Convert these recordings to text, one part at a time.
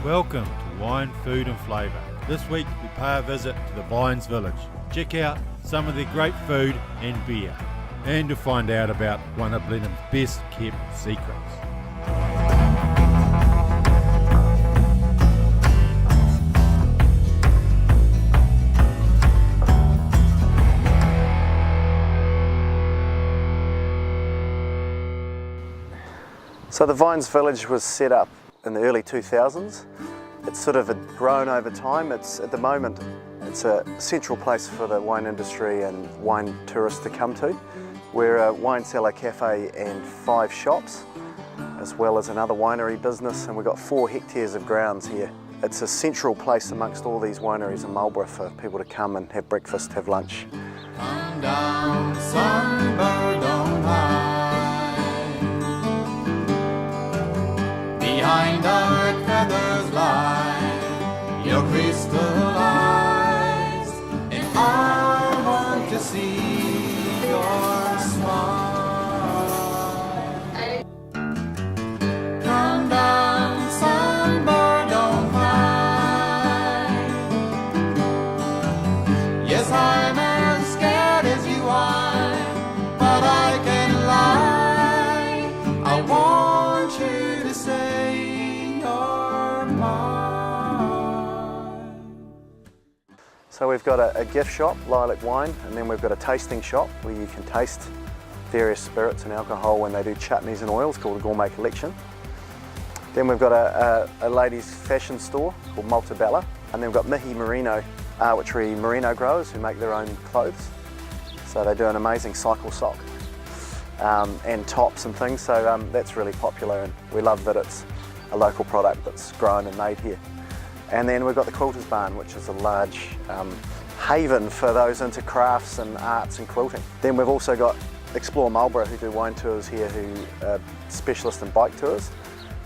Welcome to Wine, Food and Flavour. This week we pay a visit to the Vines Village. Check out some of their great food and beer, and to find out about one of Blenheim's best kept secrets. So the Vines Village was set up in the early 2000s. It's sort of grown over time. At the moment, it's a central place for the wine industry and wine tourists to come to. We're a wine cellar cafe and 5 shops, as well as another winery business, and we've got 4 hectares of grounds here. It's a central place amongst all these wineries in Marlborough for people to come and have breakfast, have lunch. Come down, sunbird on high. Behind dark feathers lie your crystal eyes, and I want to see your smile. Come down, sunbird on high. Yes, I'm as scared as you are, but I can lie. I want you to say you're mine. So we've got a gift shop, Lilac Wine, and then we've got a tasting shop where you can taste various spirits and alcohol when they do chutneys and oils, called the Gourmet Collection. Then we've got a ladies' fashion store called Maltabella, and then we've got Mihi Merino, which are merino growers who make their own clothes. So they do an amazing cycle sock and tops and things, so that's really popular, and we love that it's a local product that's grown and made here. And then we've got the Quilters Barn, which is a large haven for those into crafts and arts and quilting. Then we've also got Explore Marlborough, who do wine tours here, who are specialists in bike tours.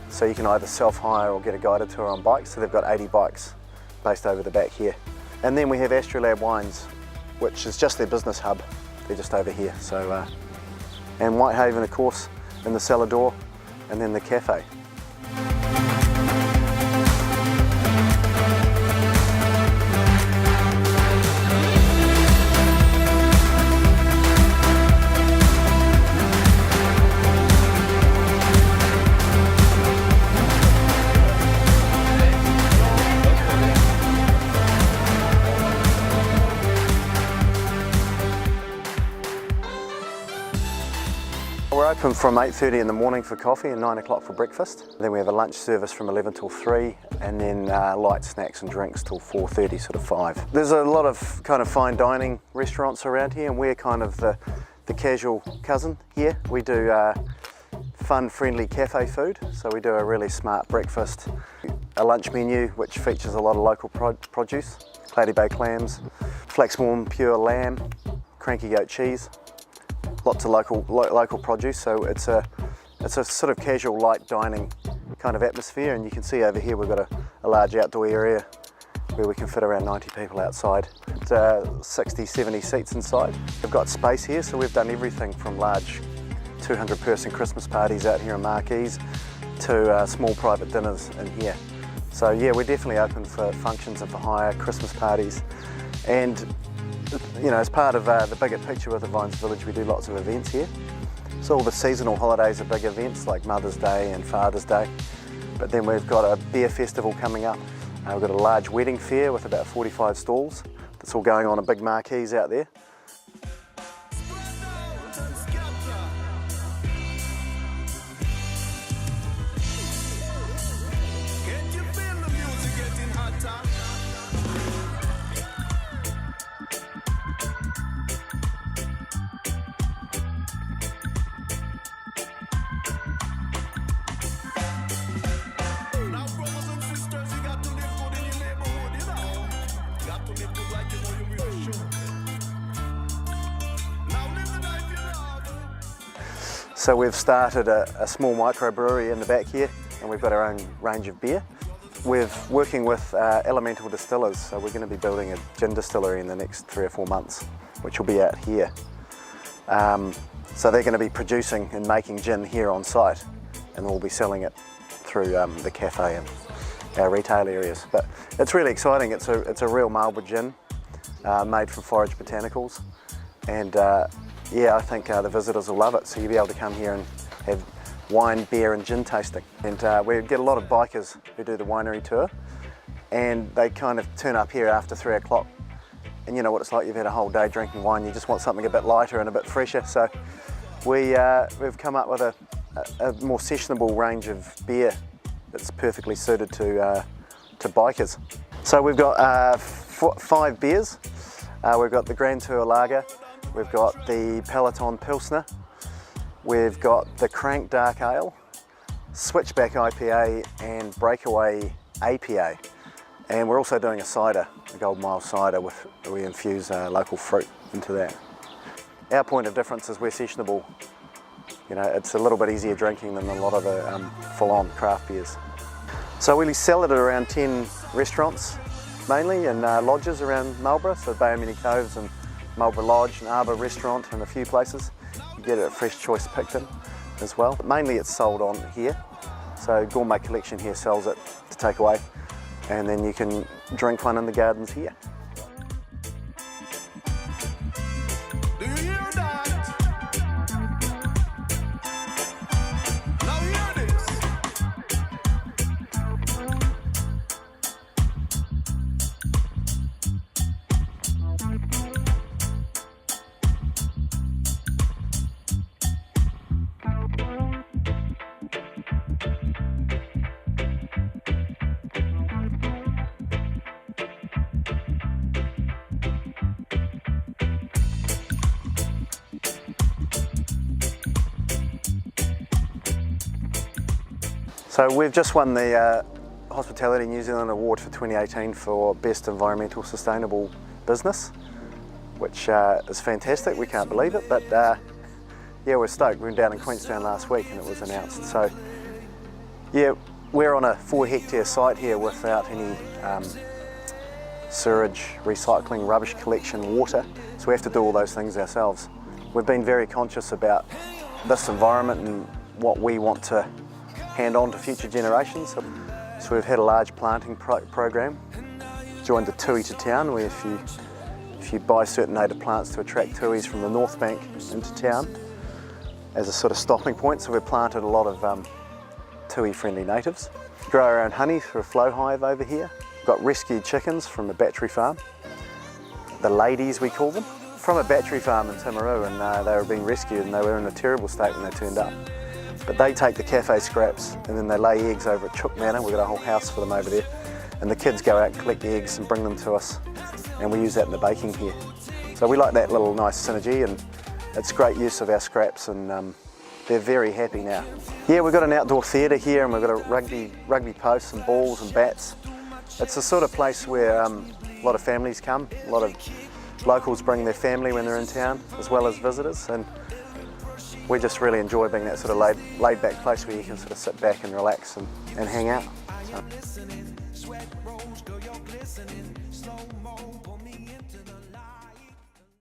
So you can either self-hire or get a guided tour on bikes. So they've got 80 bikes based over the back here. And then we have Astrolab Wines, which is just their business hub. They're just over here. So, and Whitehaven, of course, in the cellar door, and then the cafe. We're open from 8:30 in the morning for coffee and 9 o'clock for breakfast. Then we have a lunch service from 11 till 3, and then light snacks and drinks till 4:30, sort of 5. There's a lot of kind of fine dining restaurants around here, and we're kind of the casual cousin here. We do fun, friendly cafe food, so we do a really smart breakfast, a lunch menu which features a lot of local produce, Cloudy Bay clams, Flaxmorn pure lamb, cranky goat cheese. Lots of local produce, so it's a sort of casual light dining kind of atmosphere, and you can see over here we've got a large outdoor area where we can fit around 90 people outside. 60-70 seats inside. We've got space here, so we've done everything from large 200-person Christmas parties out here in Marquees to small private dinners in here. So yeah, we're definitely open for functions and for hire, Christmas parties, and you know, as part of the bigger picture with the Vines Village, we do lots of events here. So all the seasonal holidays are big events like Mother's Day and Father's Day. But then we've got a beer festival coming up. We've got a large wedding fair with about 45 stalls. That's all going on in big marquees out there. So we've started a small microbrewery in the back here, and we've got our own range of beer. We're working with elemental distillers, so we're going to be building a gin distillery in the next 3 or 4 months, which will be out here. So they're going to be producing and making gin here on site, and we'll be selling it through the cafe our retail areas. But it's really exciting. It's a real Marlborough gin made from forage botanicals, and yeah, I think the visitors will love it. So you'll be able to come here and have wine, beer and gin tasting. And we get a lot of bikers who do the winery tour, and they kind of turn up here after 3 o'clock, and you know what it's like, you've had a whole day drinking wine, you just want something a bit lighter and a bit fresher. So we've come up with a more sessionable range of beer that's perfectly suited to bikers. So we've got 5 beers. We've got the Grand Tour Lager, we've got the Peloton Pilsner, we've got the Crank Dark Ale, Switchback IPA and Breakaway APA. And we're also doing a cider, a Golden Mile cider, where we infuse local fruit into that. Our point of difference is we're sessionable. You know, it's a little bit easier drinking than a lot of the full-on craft beers. So we sell it at around 10 restaurants, mainly, and lodges around Marlborough, so Bay of Many Coves and Marlborough Lodge and Arbour Restaurant and a few places. You get it at Fresh Choice Picton as well. But mainly it's sold on here, so Gourmet Collection here sells it to take away, and then you can drink one in the gardens here. Do you hear that? Now hear this. So we've just won the Hospitality New Zealand Award for 2018 for Best Environmental Sustainable Business, which is fantastic. We can't believe it, but yeah, we're stoked. We were down in Queenstown last week and it was announced. So yeah, we're on a 4-hectare site here without any sewage, recycling, rubbish collection, water, so we have to do all those things ourselves. We've been very conscious about this environment and what we want to hand on to future generations. So we've had a large planting program, joined the tui to town, where if you buy certain native plants to attract tuis from the North Bank into town as a sort of stopping point. So we've planted a lot of tui-friendly natives. Grow our own honey through a flow hive over here. We've got rescued chickens from a battery farm, the ladies we call them, from a battery farm in Timaru, and they were being rescued and they were in a terrible state when they turned up. But they take the cafe scraps and then they lay eggs over at Chook Manor. We've got a whole house for them over there. And the kids go out and collect the eggs and bring them to us. And we use that in the baking here. So we like that little nice synergy, and it's great use of our scraps, and they're very happy now. Yeah, we've got an outdoor theatre here, and we've got a rugby posts and balls and bats. It's the sort of place where a lot of families come. A lot of locals bring their family when they're in town, as well as visitors. And we just really enjoy being that sort of laid back place where you can sort of sit back and relax and hang out. So.